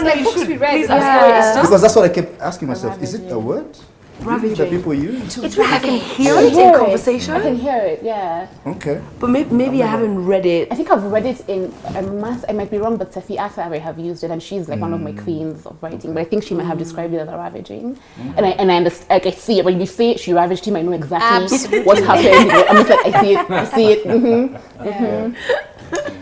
E: Like books we read.
C: Because that's what I kept asking myself. Is it a word? Ravaging. That people use?
A: I can hear it in conversation.
B: I can hear it, yeah.
C: Okay.
A: But maybe I haven't read it.
B: I think I've read it in, I might be wrong, but Sefi Ata I have used it, and she's like one of my queens of writing, but I think she might have described it as a ravaging. And I understand, like I see it, when you say she ravaged him, I know exactly what's happening. I'm just like, I see it.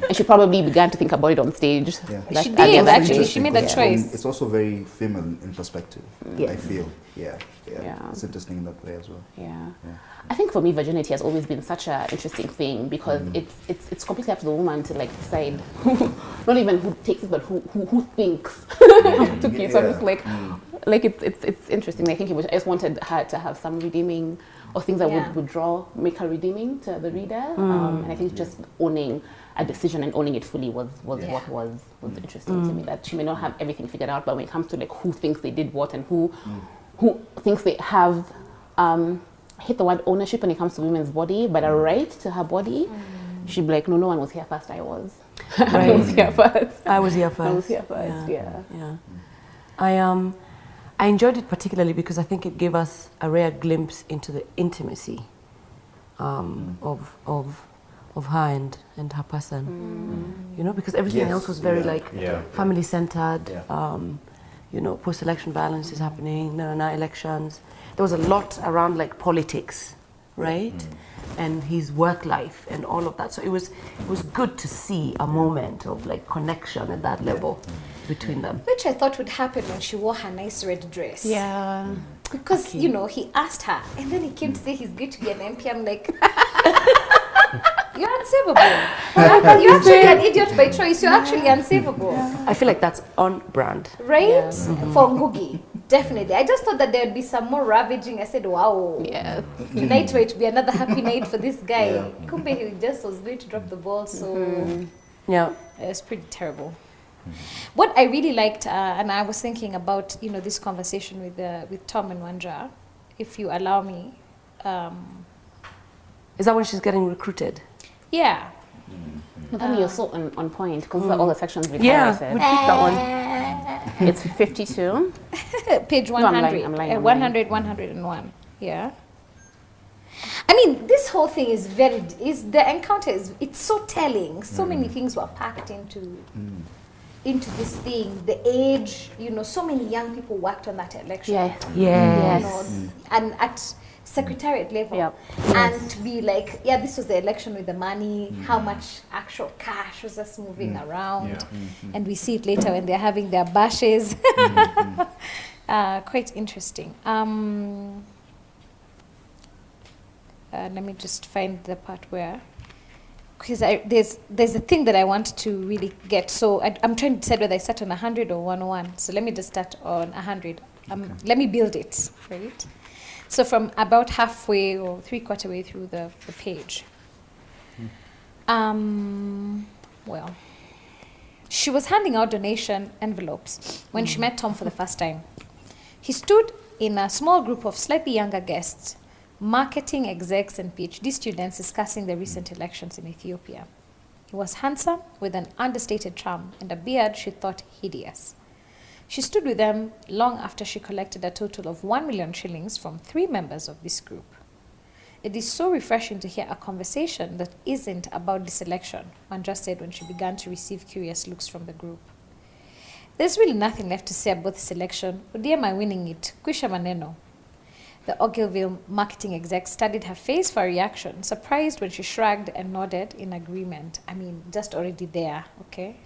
B: And she probably began to think about it on stage.
C: Yeah.
E: She did, actually. She made that choice.
C: It's also very female in perspective,
B: Yeah.
C: I feel. Yeah. It's interesting in that way as well.
B: Yeah. I think for me, virginity has always been such an interesting thing because it's completely up to the woman to like decide, not even who takes it, but who thinks to kiss. So I'm just like it's interesting. I think I just wanted her to have some redeeming or things that would make her redeeming to the reader. And I think just owning a decision and owning it fully was what was interesting to me. That she may not have everything figured out, but when it comes to like who thinks they did what and who thinks they have hit the word ownership when it comes to women's body, but a right to her body, she'd be like, no one was here first, I was.
A: Right.
B: I was here first.
A: I was here first.
B: Yeah.
A: I enjoyed it particularly because I think it gave us a rare glimpse into the intimacy of her and her person. You know, because everything else was very family centered. You know, post-election violence is happening, elections. There was a lot around like politics, right? And his work life and all of that. So it was good to see a moment of like connection at that level between them.
E: Which I thought would happen when she wore her nice red dress.
B: Yeah.
E: Because, you know, he asked her and then he came to say he's going to be an MP. I'm like, you're unsavable. You're actually an idiot by choice. You're actually unsavable.
A: I feel like that's on brand.
E: Right? For Ngugi. Definitely. I just thought that there would be some more ravaging. I said, wow.
B: Yeah.
E: Tonight might be another happy night for this guy. Kumbe, he just was going to drop the ball. So
A: Yeah.
E: it was pretty terrible. What I really liked, and I was thinking about, you know, this conversation with Tom and Wanja, if you allow me.
A: Is that when she's getting recruited?
E: Yeah.
B: Muthoni, you're so on point because all the sections we
A: highlighted. We picked that one.
B: It's 52.
E: Page 100.
B: No, I'm lying.
E: 100, 101. Yeah. I mean, this whole thing is the encounter it's so telling. So many things were packed into this thing. The age, you know, so many young people worked on that election.
A: Yes.
E: You know, and at secretariat level. And to be like, this was the election with the money, how much actual cash was just moving around. And we see it later when they're having their bashes. Quite interesting. Let me just find the part where, because there's a thing that I want to really get. So I'm trying to decide whether I start on 100 or 101. So let me just start on 100. Let me build it, right? So from about halfway or 3/4 way through the page. Well, she was handing out donation envelopes when she met Tom for the first time. He stood in a small group of slightly younger guests, marketing execs and PhD students discussing the recent elections in Ethiopia. He was handsome with an understated charm and a beard she thought hideous. She stood with them long after she collected a total of 1 million shillings from 3 members of this group. It is so refreshing to hear a conversation that isn't about this election, Wanja said when she began to receive curious looks from the group. There's really nothing left to say about this election. Odiema winning it. Kwisha maneno. The Ogilvy marketing exec studied her face for a reaction, surprised when she shrugged and nodded in agreement. I mean, just already there, okay?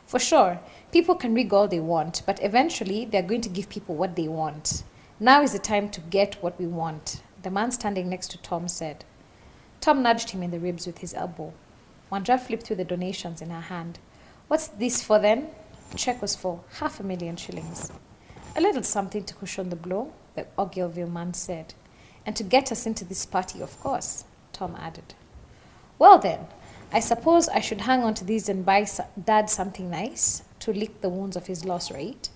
E: For sure, people can rig all they want, but eventually they're going to give people what they want. Now is the time to get what we want, the man standing next to Tom said. Tom nudged him in the ribs with his elbow. Wanja flipped through the donations in her hand. What's this for then? The check was for 500,000 shillings. A little something to cushion the blow, the Ogilvy man said. And to get us into this party, of course, Tom added. Well then, I suppose I should hang on to these and buy Dad something nice to lick the wounds of his loss, right?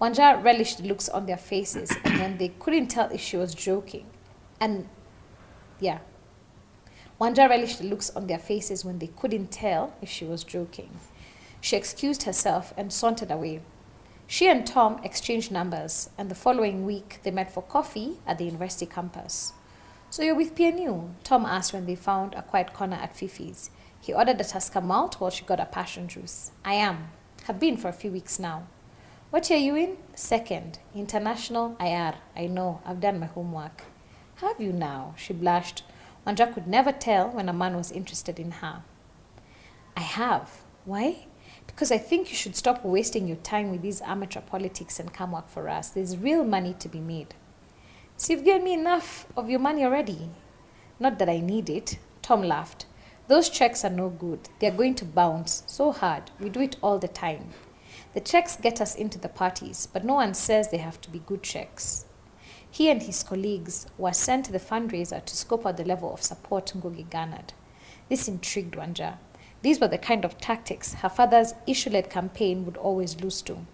E: Wanja relished the looks on their faces, and when they couldn't tell if she was joking. Wanja relished the looks on their faces when they couldn't tell if she was joking. She excused herself and sauntered away. She and Tom exchanged numbers, and the following week they met for coffee at the university campus. So you're with PNU? Tom asked when they found a quiet corner at Fifi's. He ordered a Tusker malt while she got a passion juice. I am. Have been for a few weeks now. What year are you in? Second. International IR. I know. I've done my homework. Have you now? She blushed. Wanja could never tell when a man was interested in her. I have. Why? Because I think you should stop wasting your time with these amateur politics and come work for us. There's real money to be made. So you've given me enough of your money already. Not that I need it. Tom laughed. Those checks are no good. They're going to bounce so hard. We do it all the time. The checks get us into the parties, but no one says they have to be good checks. He and his colleagues were sent to the fundraiser to scope out the level of support Ngugi garnered. This intrigued Wanja. These were the kind of tactics her father's issue-led campaign would always lose to.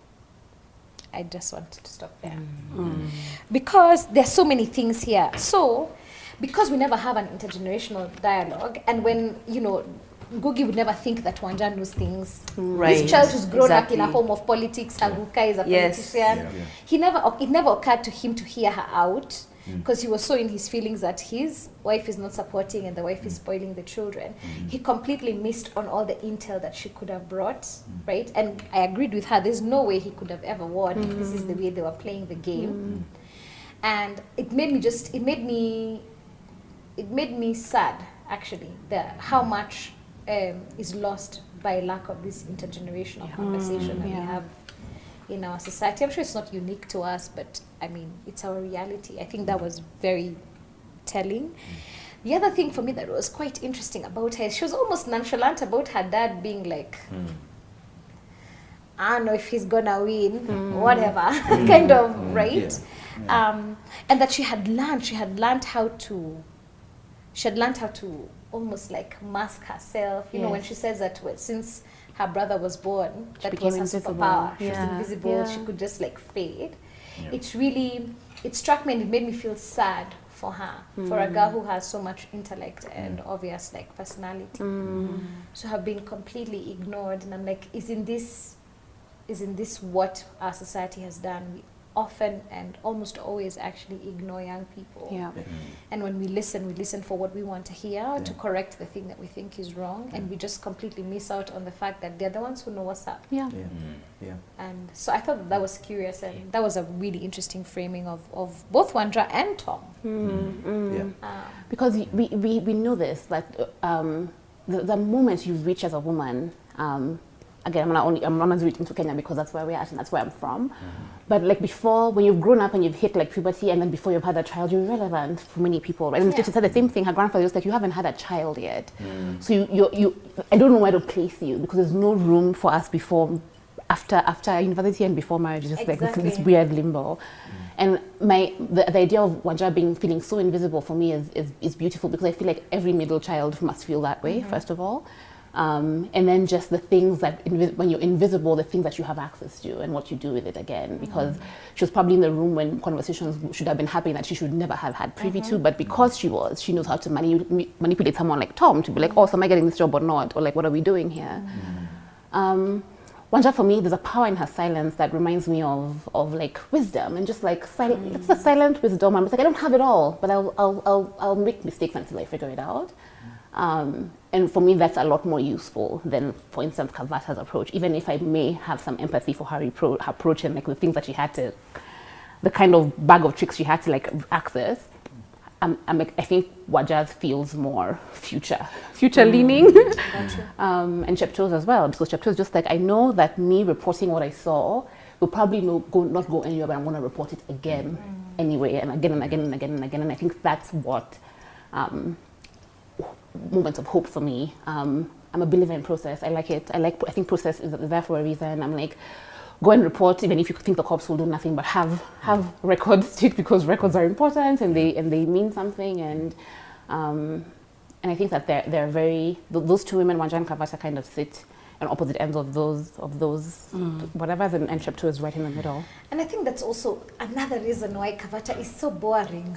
E: I just wanted to stop there. Because there's so many things here. So, because we never have an intergenerational dialogue, and when, Ngugi would never think that Wanja knows things.
A: Right.
E: This child who's grown up in a home of politics, Haguka is a politician. It never occurred to him to hear her out, because he was so in his feelings that his wife is not supporting and the wife is spoiling the children. He completely missed on all the intel that she could have brought, right? And I agreed with her, there's no way he could have ever won if this is the way they were playing the game. And it made me sad, actually, how much is lost by lack of this intergenerational conversation that we have in our society. I'm sure it's not unique to us, but I mean, it's our reality. I think that was very telling. The other thing for me that was quite interesting about her is she was almost nonchalant about her dad being like, I don't know if he's gonna win, whatever, kind of, right? And that she had learned how to almost like mask herself, you know, when she says that since her brother was born, that was her superpower. She was invisible, she could just like fade. It struck me and it made me feel sad for her, for a girl who has so much intellect and obvious like personality. To have been completely ignored, and I'm like, isn't this what our society has done? We often and almost always actually ignore young people. And when we listen for what we want to hear, to correct the thing that we think is wrong, and we just completely miss out on the fact that they're the ones who know what's up. And so I thought that was curious, and that was a really interesting framing of both Wanja and Tom.
B: Because we know this, that the moment you reach as a woman, again, I'm not reaching to Kenya because that's where we're at and that's where I'm from. But like before, when you've grown up and you've hit like puberty, and then before you've had a child, you're irrelevant for many people. Right? And she said the same thing. Her grandfather was like, you haven't had a child yet. So you I don't know where to place you, because there's no room for us after university and before marriage. It's just like this weird limbo. And the idea of Wanja feeling so invisible for me is beautiful, because I feel like every middle child must feel that way, first of all. And then just the things that, when you're invisible, the things that you have access to and what you do with it again. Because she was probably in the room when conversations should have been happening that she should never have had privy to, but because she knows how to manipulate someone like Tom to be like, oh, so am I getting this job or not? Or like, what are we doing here? Wanja, for me, there's a power in her silence that reminds me of like wisdom and just like it's the silent wisdom. I'm just like, I don't have it all, but I'll make mistakes until I figure it out. And for me, that's a lot more useful than, for instance, Kavata's approach. Even if I may have some empathy for her approach and like the things that she had to, the kind of bag of tricks she had to like access. I think Waja's feels more future leaning, and Chepto's as well, because Chepto's just like, I know that me reporting what I saw will probably not go anywhere, but I'm going to report it again anyway, and again and again and again and again. And I think that's what moments of hope for me. I'm a believer in process. I like it. I think process is there for a reason. I'm like, go and report, even if you think the cops will do nothing, but have records, because records are important and they mean something. And I think that they're very, those two women, Wanja and Kavata, kind of sit on opposite ends of those whatever, and Chepto is right in the middle.
E: And I think that's also another reason why Kavata is so boring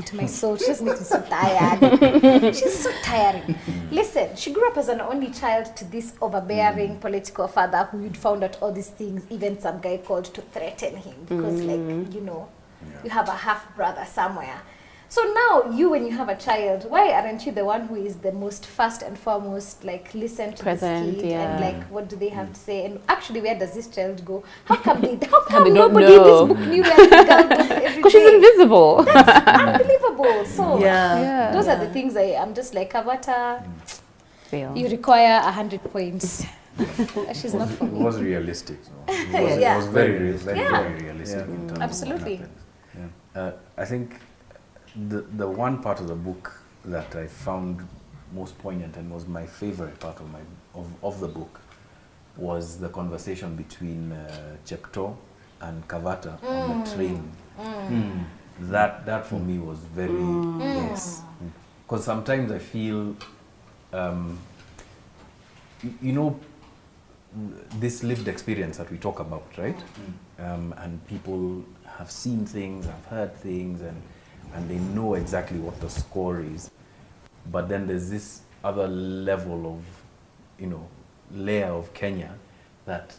E: to my soul. She just makes me so tired. She's so tiring. Listen, she grew up as an only child to this overbearing political father who you'd found out all these things. Even some guy called to threaten him because, you have a half brother somewhere. So now you, when you have a child, why aren't you the one who is the most first and foremost, like, listen to
B: present,
E: this kid
B: yeah.
E: and like, what do they have to say? And actually, where does this child go? How come
B: they
E: nobody
B: don't
E: in
B: know.
E: this book knew where this girl goes every day?
B: Because she's invisible.
E: That's unbelievable. So
A: Yeah.
E: those are the things I'm just like, Kavata,
B: Fail.
E: you require 100 points. She's not for
D: It
E: me.
D: was realistic. No? It was very realistic. Very realistic in terms
E: Absolutely.
D: of what happened. I think the one part of the book that I found most poignant and was my favorite part of the book was the conversation between Chepto and Kavata on the train. That for me was very yes, because sometimes I feel this lived experience that we talk about, right? And people have seen things, have heard things, and they know exactly what the score is. But then there's this other level of, layer of Kenya that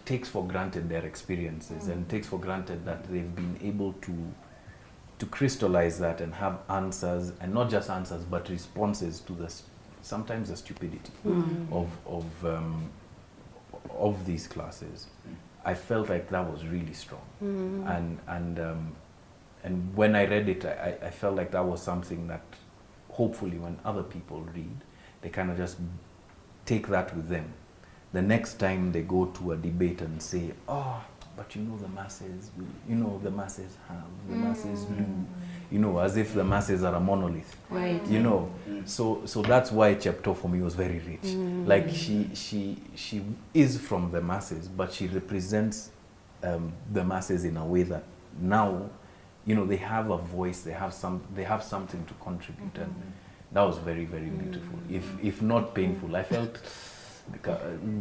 D: takes for granted their experiences and takes for granted that they've been able to crystallize that and have answers, and not just answers, but responses to sometimes the stupidity of these classes. I felt like that was really strong, and when I read it, I felt like that was something that hopefully when other people read, they kind of just take that with them. The next time they go to a debate and say, oh, but the masses, the masses have, the masses do, as if the masses are a monolith,
A: right?
D: So that's why Chepto for me was very rich. Like she is from the masses, but she represents the masses in a way that now, they have a voice, they have something to contribute, and that was very, very beautiful. If not painful, I felt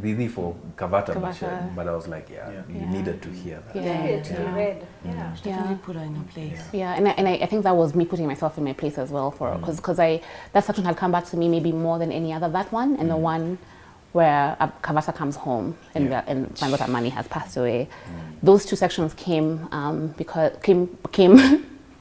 D: busy for Kavata, but I was like, you needed to hear that.
E: To be read.
A: Definitely put her in her place.
B: And I think that was me putting myself in my place as well, because that section had come back to me maybe more than any other, that one, and the one where Kavata comes home and finds out that Mani has passed away. Those two sections came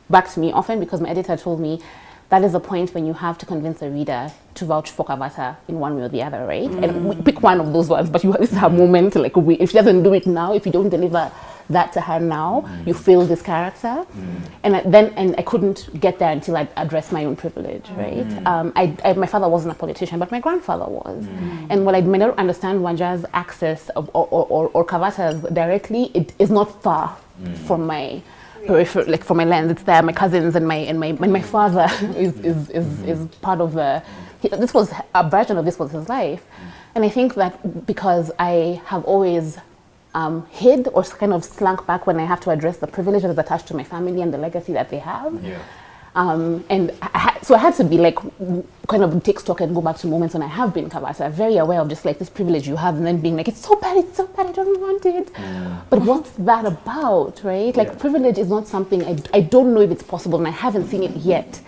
B: back to me often because my editor told me that is the point when you have to convince the reader to vouch for Kavata in one way or the other, right? And we pick one of those ones, but this is her moment to if she doesn't do it now, if you don't deliver that to her now, you fail this character. And I couldn't get there until I addressed my own privilege, right? My father wasn't a politician, but my grandfather was. And while I may not understand Wanja's access or Kavata's directly, it is not far from my peripheral, like from my lens. It's there. My cousins and my father is part of this was a version of this was his life. And I think that because I have always hid or kind of slunk back when I have to address the privilege that is attached to my family and the legacy that they have. And so I had to be like, kind of take stock and go back to moments when I have been Kavata, very aware of just like this privilege you have, and then being like, it's so bad, I don't want it. But what's that about, right? Like privilege is not something, I don't know if it's possible, and I haven't seen it yet,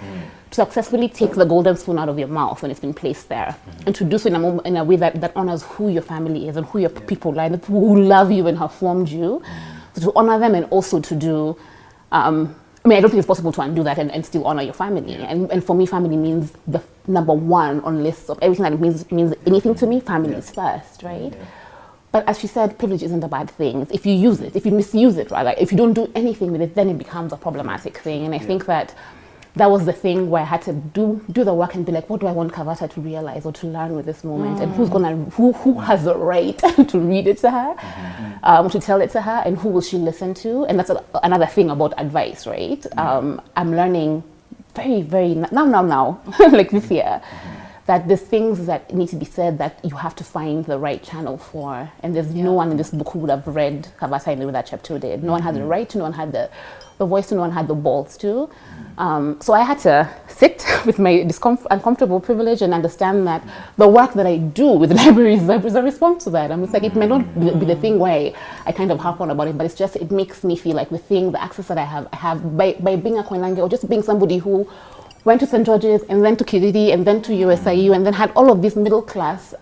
B: successfully take the golden spoon out of your mouth when it's been placed there, and to do so in a way that honors who your family is and who your people are, and the people who love you and have formed you. So to honor them, and also to do, I don't think it's possible to undo that and still honor your family. And for me, family means the number one on lists of everything that means anything to me. Family is first, right? But as she said, privilege isn't a bad thing. If you use it, if you misuse it, rather, if you don't do anything with it, then it becomes a problematic thing. And I think that was the thing where I had to do the work and be like, what do I want Kavata to realize or to learn with this moment? And who has the right to read it to her, to tell it to her, and who will she listen to? And that's another thing about advice, right? I'm learning very, very, now, like this year, that there's things that need to be said that you have to find the right channel for. And there's no one in this book who would have read Kavata in the way that Chepto did. No one had the right to, no one had the voice to, no one had the balls to. So I had to sit with my uncomfortable privilege and understand that the work that I do with libraries is a response to that. It's like, it may not be the thing where I kind of harp on about it, but it's just, it makes me feel like the access that I have by being a Koinange, or just being somebody who went to St. George's and then to Kiriri and then to USIU and then had all of this middle class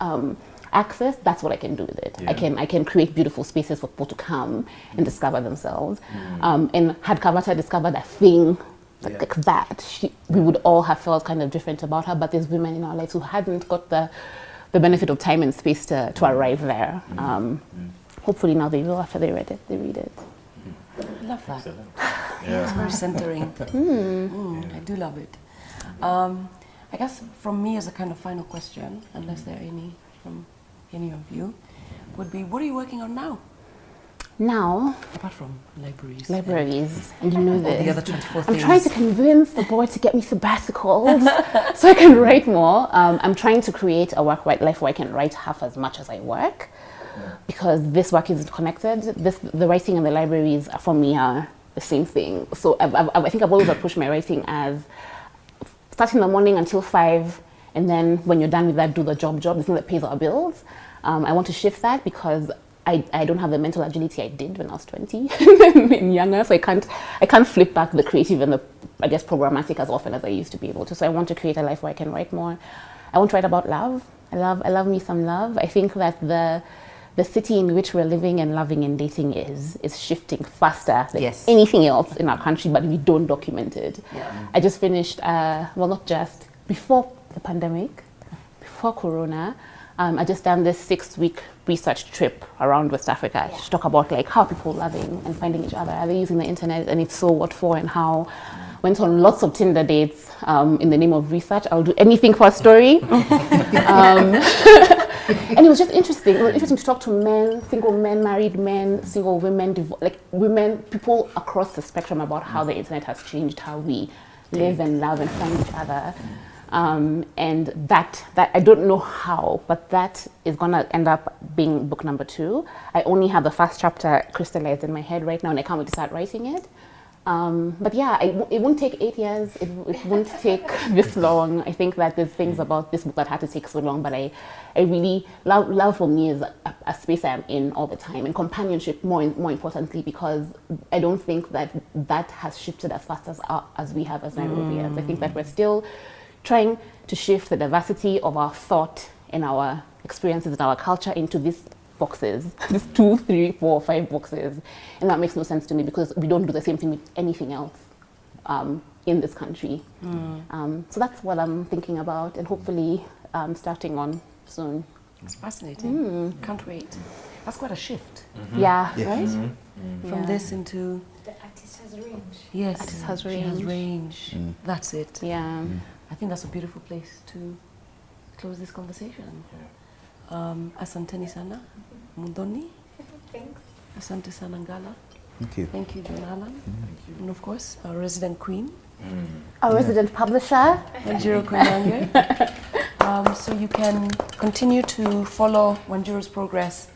B: access. That's what I can do with it. I can create beautiful spaces for people to come and discover themselves. And had Kavata discovered a thing like that, we would all have felt kind of different about her. But there's women in our lives who hadn't got the benefit of time and space to arrive there. Hopefully now they will, after they read it.
A: I love that. It's very centering. I do love it. I guess from me as a kind of final question, unless there are any from any of you, would be, what are you working on now?
B: Now,
A: apart from libraries,
B: and you know this,
A: the other 24
B: I'm trying to convince the board to get me sabbaticals so I can write more. I'm trying to create a life where I can write half as much as I work, because this work is connected. The writing and the libraries for me are the same thing. So I think I've always approached my writing as start in the morning until 5, and then when you're done with that, do the job, the thing that pays our bills. I want to shift that because I don't have the mental agility I did when I was 20 and younger, so I can't flip back the creative and the, I guess, programmatic as often as I used to be able to. So I want to create a life where I can write more. I want to write about love. I love me some love. I think that the city in which we're living and loving and dating is shifting faster than anything else in our country, but we don't document it. I just finished, not just, before the pandemic, before Corona, I just done this 6-week research trip around West Africa to talk about like how people are loving and finding each other. Are they using the internet, and if so, what for and how? Went on lots of Tinder dates in the name of research. I'll do anything for a story. And it was just interesting. It was interesting to talk to men, single men, married men, single women, women, people across the spectrum about how the internet has changed how we live and love and find each other. And that I don't know how, but that is gonna end up being book number 2. I only have the first chapter crystallized in my head right now, and I can't wait to start writing it. But yeah, it won't take 8 years. It won't take this long. I think that there's things about this book that had to take so long, but I really, love for me is a space I'm in all the time, and companionship more importantly, because I don't think that has shifted as fast as we have as Nairobians. I think that we're still trying to shift the diversity of our thought and our experiences and our culture into these boxes, these 2, 3, 4, 5 boxes, and that makes no sense to me because we don't do the same thing with anything else in this country. So that's what I'm thinking about, and hopefully starting on soon.
A: It's fascinating. Can't wait. That's quite a shift.
B: Yeah.
A: Right? From this into...
E: The artist has range.
A: Yes,
B: artist has
A: she
B: range.
A: has range. That's it.
B: Yeah.
A: I think that's a beautiful place to close this conversation. Asante sana, Muthoni.
E: Thanks.
A: Asante sana, Ngala.
C: Thank you.
A: Thank you, John-Allan. And of course, our resident queen.
B: Our resident publisher.
A: Wanjiru Koinange. So you can continue to follow Wanjiru's progress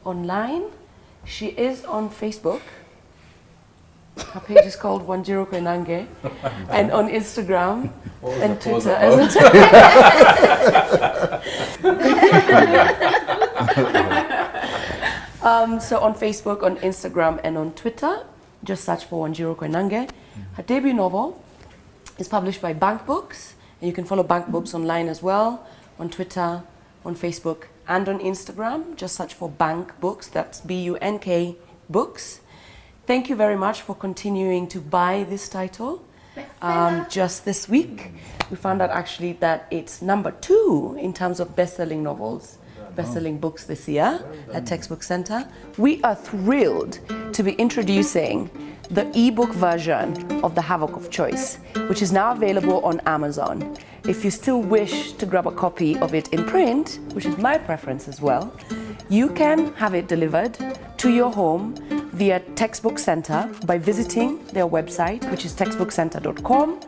A: online. She is on Facebook. Her page is called Wanjiru Koinange, and on Instagram and Twitter. So on Facebook, on Instagram, and on Twitter, just search for Wanjiru Koinange. Her debut novel It's published by Bank Books, and you can follow Bank Books online as well, on Twitter, on Facebook, and on Instagram. Just search for Bank Books, that's B-U-N-K Books. Thank you very much for continuing to buy this title. Just this week, we found out actually that it's number 2 in terms of best-selling novels, best-selling books this year at Textbook Center. We are thrilled to be introducing the ebook version of the Havoc of Choice, which is now available on Amazon. If you still wish to grab a copy of it in print, which is my preference as well, you can have it delivered to your home via Textbook Center by visiting their website, which is textbookcenter.com,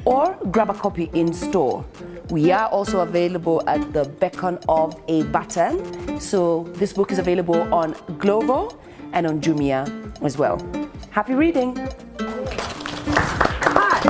A: or grab a copy in store. We are also available at the beckon of a button. So this book is available on Glovo and on Jumia as well. Happy reading! Cut.